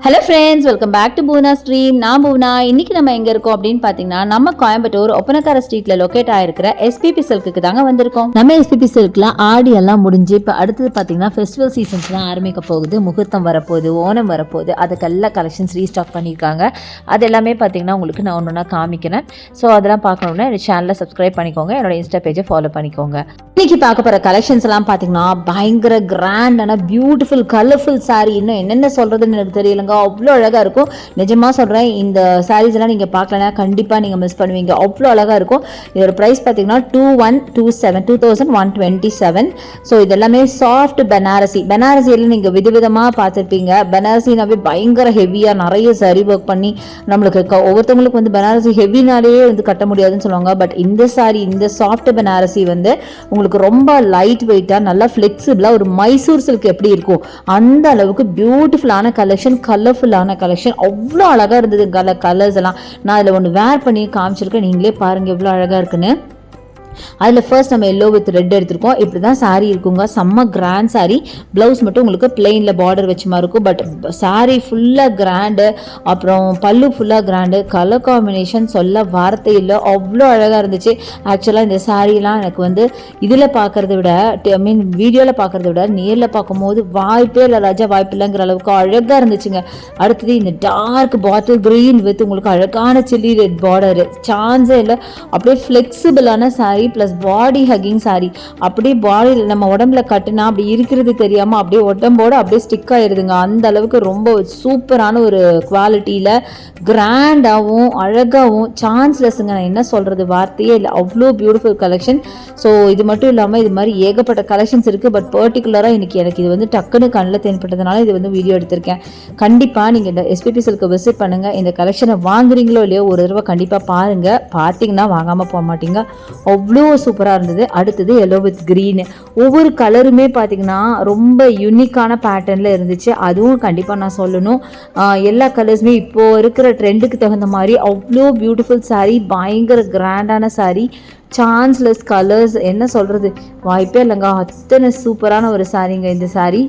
Hello friends, welcome back to Poona stream. நான் பூனா. இன்றைக்கி நம்ம எங்கே இருக்கோம் அப்படின்னு பார்த்தீங்கன்னா, நம்ம கோயம்புத்தூர் ஒப்பனக்கார ஸ்ட்ரீட்டில் லொக்கேட் ஆகிருக்கிற எஸ்பிபி சில்க்கு தாங்க வந்திருக்கோம். நம்ம எஸ்பிபி சில்கில் ஆடி எல்லாம் முடிஞ்சு இப்போ அடுத்தது பார்த்தீங்கன்னா ஃபெஸ்டிவல் சீசன்ஸ்லாம் ஆரம்பிக்க போகுது. முகூர்த்தம் வரப்போகுது, ஓணம் வரப்போகுது. அதுக்கெல்லாம் கலெக்ஷன்ஸ் ரீஸ்டாக் பண்ணியிருக்காங்க. அது எல்லாமே பார்த்தீங்கன்னா உங்களுக்கு நான் ஒன்று காமிக்கிறேன். ஸோ அதெல்லாம் பார்க்கணுன்னா என்னோட சேனலை சப்ஸ்கிரைப் பண்ணிக்கோங்க, என்னோட இன்ஸ்டா பேஜை ஃபாலோ பண்ணிக்கோங்க. இன்றைக்கி பார்க்க போகிற கலெக்ஷன்ஸ் எல்லாம் பார்த்தீங்கன்னா பயங்கர கிராண்டான பியூட்டிஃபுல் கலர்ஃபுல் சாரீ. இன்னும் என்னென்ன சொல்கிறதுன்னு எனக்கு தெரியலங்க, அவ்வளோ அழகாக இருக்கும். நிஜமாக சொல்கிறேன், இந்த சாரீஸ் எல்லாம் நீங்கள் பார்க்கலன்னா கண்டிப்பாக நீங்கள் மிஸ் பண்ணுவீங்க. அவ்வளோ அழகாக இருக்கும். இதோட ப்ரைஸ் பார்த்தீங்கன்னா 2127. ஸோ இதெல்லாமே சாஃப்ட் பனாரசியில் நீங்கள் விதவிதமாக பார்த்துருப்பீங்க. பனாரசினாவே பயங்கர ஹெவியாக நிறைய சரி ஒர்க் பண்ணி நம்மளுக்கு ஒவ்வொருத்தவங்களுக்கு வந்து பனாரசி ஹெவினாலேயே வந்து கட்ட முடியாதுன்னு சொல்லுவாங்க. பட் இந்த சாரீ, இந்த சாஃப்ட் பனாரசி வந்து உங்களுக்கு ரொம்ப லைட் வெயிட்டாக நல்லா ஃப்ளெக்சிபிளாக ஒரு மைசூர் சில்க் எப்படி இருக்கும் அந்த அளவுக்கு பியூட்டிஃபுல்லான கலெக்ஷன், கலர்ஃபுல்லான கலெக்ஷன். அவ்வளோ அழகாக இருந்தது கலர்ஸ் எல்லாம். நான் அதில் ஒன்று வேர் பண்ணி காமிச்சிருக்கேன், நீங்களே பாருங்கள் எவ்வளோ அழகாக இருக்குன்னு. அதில் ஃபர்ஸ்ட் நம்ம எல்லோ வித் ரெட் எடுத்திருக்கோம். இப்படி தான் சாரீ இருக்குங்க. செம்ம கிராண்ட் சாரீ. ப்ளவுஸ் மட்டும் உங்களுக்கு பிளெயினில் பார்டர் வச்ச மாதிரி இருக்கும். பட் சாரீ ஃபுல்லாக கிராண்டு, அப்புறம் பல்லு ஃபுல்லாக கிராண்டு. கலர் காம்பினேஷன் சொல்ல வார்த்தை இல்லை, அவ்வளோ அழகாக இருந்துச்சு. ஆக்சுவலாக இந்த சாரீலாம் எனக்கு வந்து இதில் பார்க்குறத விட, வீடியோவில் பார்க்குறத விட நேரில் பார்க்கும்போது வாய்ப்பே இல்லை ராஜா, வாய்ப்பு இல்லைங்கிற அளவுக்கு அழகாக இருந்துச்சுங்க. அடுத்தது இந்த டார்க் பாட்டில் க்ரீன் வித் உங்களுக்கு அழகான சில்லி ரெட் பார்டரு, சான்ஸே இல்லை. அப்படியே ஃப்ளெக்சிபிளான sari plus body hugging sari. அப்படியே பாடியில் நம்ம உடம்புல கட்டுனா அப்படி இருக்கிறது தெரியாமல் அப்படியே உடம்போடு அப்படியே ஸ்டிக் ஆயிடுதுங்க. அந்த அளவுக்கு ரொம்ப சூப்பரான ஒரு குவாலிட்டியில் கிராண்டாகவும் அழகாகவும் சான்ஸ்லெஸ்ஸுங்க. நான் என்ன சொல்கிறது, வார்த்தையே இல்லை, அவ்வளோ பியூட்டிஃபுல் கலெக்ஷன். ஸோ இது மட்டும் இல்லாமல் இது மாதிரி ஏகப்பட்ட கலெக்ஷன்ஸ் இருக்குது. பட் பர்டிகுலராக இன்றைக்கி எனக்கு இது வந்து டக்குன்னு கண்ணில் தென்பட்டதுனால இது வந்து வீடியோ எடுத்திருக்கேன். கண்டிப்பாக நீங்கள் இந்த எஸ்பிபி சில்க்கு விசிட் பண்ணுங்கள். இந்த கலெக்ஷனை வாங்குறீங்களோ இல்லையோ ஒரு தடவை கண்டிப்பாக பாருங்கள். பார்த்தீங்கன்னா வாங்காமல் போக மாட்டீங்க. அவ்வளோ சூப்பராக இருந்தது. அடுத்தது எல்லோ வித் க்ரீன். ஒவ்வொரு கலருமே பார்த்தீங்கன்னா ரொம்ப யூனிக்கான பேட்டர்னில் இருந்துச்சு. அதுவும் கண்டிப்பாக நான் சொல்லணும். எல்லா கலர்ஸுமே இப்போது இருக்கிற ட்ரெண்டுக்கு தகுந்த மாதிரி அவ்வளோ பியூட்டிஃபுல் சாரீ, பயங்கர கிராண்டான சாரீ, சான்ஸ்லெஸ் கலர்ஸ். என்ன சொல்கிறது, வாய்ப்பே இல்லைங்க. அத்தனை சூப்பரான ஒரு சாரீங்க இந்த சாரீ.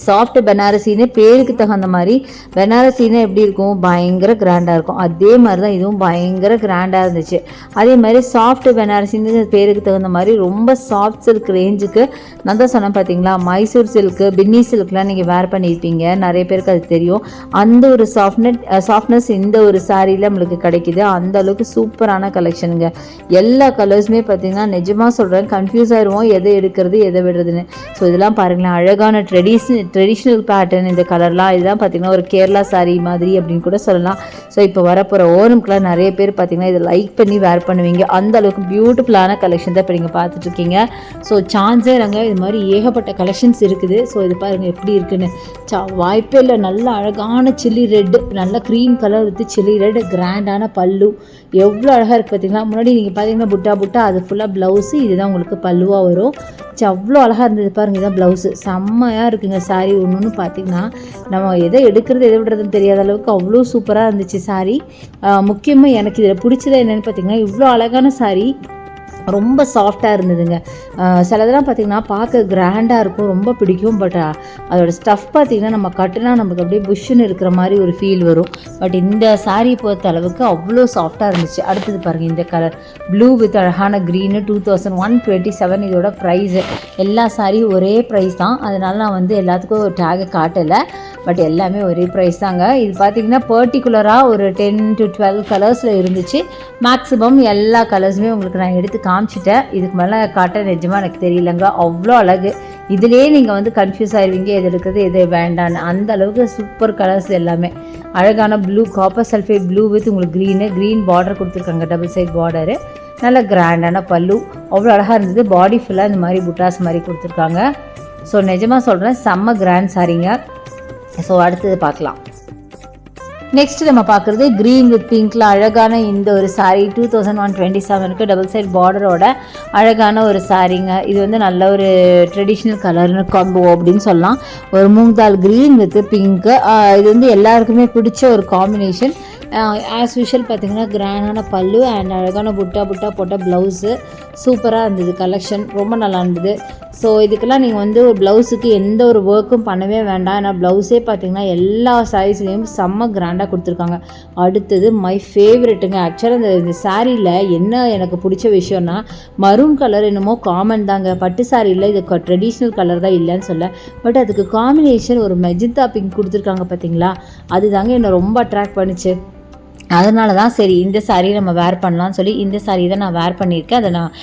சாஃப்ட் பனாரசின்னு பேருக்கு தகுந்த மாதிரி, பனாரசின்னு எப்படி இருக்கும், பயங்கர கிராண்டாக இருக்கும். அதே மாதிரி தான் இதுவும் பயங்கர கிராண்டாக இருந்துச்சு. அதே மாதிரி சாஃப்ட் பனாரசின்னு பேருக்கு தகுந்த மாதிரி ரொம்ப சாஃப்ட் சில்க் ரேஞ்சுக்கு நான் தான் சொன்னேன் பார்த்தீங்களா, மைசூர் சில்க்கு, பின்னி சில்க்லாம் நீங்கள் வேர் பண்ணியிருப்பீங்க, நிறைய பேருக்கு அது தெரியும். அந்த ஒரு சாஃப்ட்னஸ் இந்த ஒரு சாரியில் நம்மளுக்கு கிடைக்கிது. அந்த அளவுக்கு சூப்பரான கலெக்ஷனுங்க. எல்லா கலர்ஸுமே பார்த்தீங்கன்னா நிஜமாக சொல்கிறேன், கன்ஃபியூஸ் ஆயிடுவோம் எதை எடுக்கிறது எதை விடுறதுன்னு. ஸோ இதெல்லாம் பாருங்களேன், அழகான ட்ரெடிஷ்னல் பேட்டர்ன் இந்த கலர்லாம். இதுதான் பார்த்தீங்கன்னா ஒரு கேரளா சாரீ மாதிரி அப்படின்னு கூட சொல்லலாம். ஸோ இப்போ வரப்போகிற ஓணம்க்குலாம் நிறைய பேர் பார்த்தீங்கன்னா இதை லைக் பண்ணி வேர் பண்ணுவீங்க. அந்த அளவுக்கு பியூட்டிஃபுல்லான கலெக்ஷன் தான் இப்போ நீங்கள் பார்த்துட்ருக்கீங்க. ஸோ சான்ஸே நாங்க இது மாதிரி ஏகப்பட்ட கலெக்ஷன்ஸ் இருக்குது. ஸோ இது பாருங்கள் எப்படி இருக்குன்னு. வாய்ப்பே இல்லை. நல்ல அழகான சில்லி ரெட், நல்ல cream colour with chilli red, கிராண்டான பல்லு எவ்வளோ அழகாக இருக்குது பார்த்தீங்களா. முன்னாடி நீங்கள் பார்த்தீங்கன்னா புட்டா அது ஃபுல்லாக ப்ளவுஸு, இதுதான் உங்களுக்கு பல்லுவாக வரும். அவ்வளோ அழகாக இருந்தது பாருங்கள். இதுதான் ப்ளவுஸு. செம்மையாக இருக்குங்க சாரீ. ஒன்று பார்த்தீங்கன்னா நம்ம எதை எடுக்கிறது எதை விடுறதுன்னு தெரியாத அளவுக்கு அவ்வளோ சூப்பராக இருந்துச்சு சாரீ. முக்கியமாக எனக்கு இதில் பிடிச்சது என்னென்னு பார்த்தீங்கன்னா, இவ்வளோ அழகான சாரீ ரொம்ப சாஃப்டாக இருந்ததுங்க. சிலதெல்லாம் பார்த்திங்கன்னா பார்க்க கிராண்டாக இருக்கும், ரொம்ப பிடிக்கும். பட் அதோடய ஸ்டஃப் பார்த்திங்கன்னா நம்ம கட்டுனா நமக்கு அப்படியே புஷ்ஷுன்னு இருக்கிற மாதிரி ஒரு ஃபீல் வரும். பட் இந்த சாரீ பொறுத்த அளவுக்கு அவ்வளோ சாஃப்டாக இருந்துச்சு. அடுத்தது பாருங்கள் இந்த கலர் ப்ளூ வித் அழகான க்ரீனு, 2127 இதோட ப்ரைஸு. எல்லா சாரியும் ஒரே ப்ரைஸ் தான், அதனால நான் வந்து எல்லாத்துக்கும் ஒரு டேகை காட்டலை. பட் எல்லாமே ஒரே ப்ரைஸ் தாங்க. இது பார்த்திங்கன்னா பர்டிகுலராக ஒரு 10 to 12 கலர்ஸில் இருந்துச்சு. மேக்ஸிமம் எல்லா கலர்ஸுமே உங்களுக்கு நான் எடுத்து காமிச்சிட்டேன். இதுக்கு மேலே காட்ட நிஜமாக எனக்கு தெரியலங்க. அவ்வளோ அழகு. இதிலே நீங்கள் வந்து கன்ஃபியூஸ் ஆகிடுவீங்க எது எடுக்கிறது எது வேண்டான்னு. அந்த அளவுக்கு சூப்பர் கலர்ஸ் எல்லாமே. அழகான blue, copper sulphate blue with உங்களுக்கு க்ரீன் பார்டர் கொடுத்துருக்காங்க, டபுள் சைட் பார்டரு. நல்ல கிராண்டான பல்லு, அவ்வளோ அழகாக இருந்தது. பாடி ஃபுல்லாக இந்த மாதிரி புட்டாஸ் மாதிரி கொடுத்துருக்காங்க. ஸோ நிஜமாக சொல்கிறேன், செம்ம கிராண்ட் சாரீங்க. ஸோ அடுத்தது பார்க்கலாம். நெக்ஸ்ட் நம்ம பார்க்குறது க்ரீன் வித் பிங்க்கில் அழகான இந்த ஒரு சாரீ. 2127 டபுள் சைட் பார்டரோட அழகான ஒரு சாரீங்க. இது வந்து நல்ல ஒரு ட்ரெடிஷ்னல் கலர்னு காம்போ அப்படின்னு சொல்லலாம். ஒரு மூங்தால் க்ரீன் வித் பிங்க்கு. இது வந்து எல்லாருக்குமே பிடிச்ச ஒரு காம்பினேஷன். ஆஸ் யூஷுவல் பார்த்திங்கன்னா கிராண்டான பல்லு அண்ட் அழகான புட்டா போட்ட ப்ளவுஸு. சூப்பராக இருந்தது கலெக்ஷன், ரொம்ப நல்லா இருந்தது. ஸோ இதுக்கெல்லாம் நீங்கள் வந்து ஒரு ப்ளவுஸுக்கு எந்த ஒரு ஒர்க்கும் பண்ணவே வேண்டாம். ஏன்னா ப்ளவுஸே பார்த்திங்கன்னா எல்லா சைஸ்லேயும் செம்ம கிராண்டாக கொடுத்துருக்காங்க. அடுத்தது மை ஃபேவரெட்டுங்க. ஆக்சுவலாக இந்த சாரியில் என்ன எனக்கு பிடிச்ச விஷயம்னா, மரூன் கலர் என்னமோ காமன் தாங்க. பட்டு சாரியில் இது ட்ரெடிஷ்னல் கலர் தான் இல்லைன்னு சொல்ல, பட் அதுக்கு காம்பினேஷன் ஒரு மெஜந்தா பிங்க் கொடுத்துருக்காங்க பார்த்தீங்களா, அது தாங்க என்னை ரொம்ப அட்ராக்ட் பண்ணிச்சு. அதனால தான் சரி இந்த சாரீ நம்ம வேர் பண்ணலாம்னு சொல்லி இந்த சாரீ தான் நான் வேர் பண்ணியிருக்கேன். அதை நான்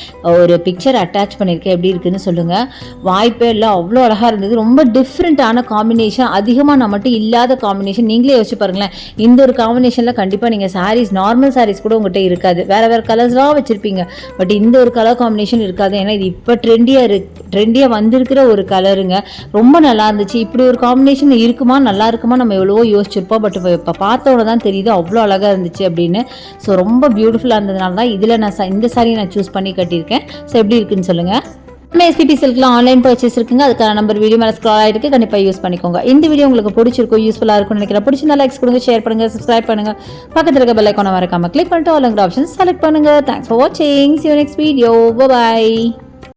ஒரு பிக்சர் அட்டாச் பண்ணியிருக்கேன், எப்படி இருக்குதுன்னு சொல்லுங்கள். வாய்ப்பே இல்லை, அவ்வளோ அழகாக இருந்தது. ரொம்ப டிஃப்ரெண்ட்டான காம்பினேஷன், அதிகமாக நம்மகிட்ட இல்லாத காம்பினேஷன். நீங்களே யோசிச்சு பாருங்களேன், இந்த ஒரு காம்பினேஷனில் கண்டிப்பாக நீங்கள் சாரீஸ், நார்மல் சாரீஸ் கூட உங்கள்கிட்ட இருக்காது. வேறு கலர்ஸ்லாம் வச்சுருப்பீங்க, பட் இந்த ஒரு கலர் காம்பினேஷன் இருக்காது. ஏன்னா இது இப்போ ட்ரெண்டியாக வந்திருக்கிற ஒரு கலருங்க. ரொம்ப நல்லா இருந்துச்சு. இப்படி ஒரு காம்பினேஷன் இருக்குமா, நல்லா இருக்குமா, நம்ம எவ்வளவோ யோசிச்சிருப்போம். பட் இப்போ பார்த்தோட தான் தெரியுது அவ்வளோ அழகாக இருந்துச்சு அப்படின்னு. ஸோ ரொம்ப பியூட்டிஃபுல்லாக இருந்ததுனால தான் இதில் நான் இந்த சாரியை நான் சூஸ் பண்ணி கட்டியிருக்கேன். ஸோ எப்படி இருக்குன்னு சொல்லுங்கள். நம்ம எஸ்பிபி சில்க்லாம் ஆன்லைன் பர்ச்சேஸ் இருக்குங்க. அதுக்கான நம்பர் வீடியோ மேலே ஸ்க்ரால் ஆகிருக்கு, கண்டிப்பாக யூஸ் பண்ணிக்கோங்க. இந்த வீடியோ உங்களுக்கு பிடிச்சிருக்கும், யூஸ்ஃபுல்லாக இருக்கும்னு நினைக்கிறேன். பிடிச்சிருந்தா லைக்ஸ் கொடுங்க, ஷேர் பண்ணுங்கள், சப்ஸ்கிரைப் பண்ணுங்கள். பக்கத்தில் இருக்க பெல் ஐக்கானை மறக்காம கிளிக் பண்ணிட்டு ஆல் ஆப்ஷன்ஸ் செலக்ட் பண்ணுங்கள். தேங்க்ஸ் ஃபார் வாட்சிங். See you next video. Bye bye.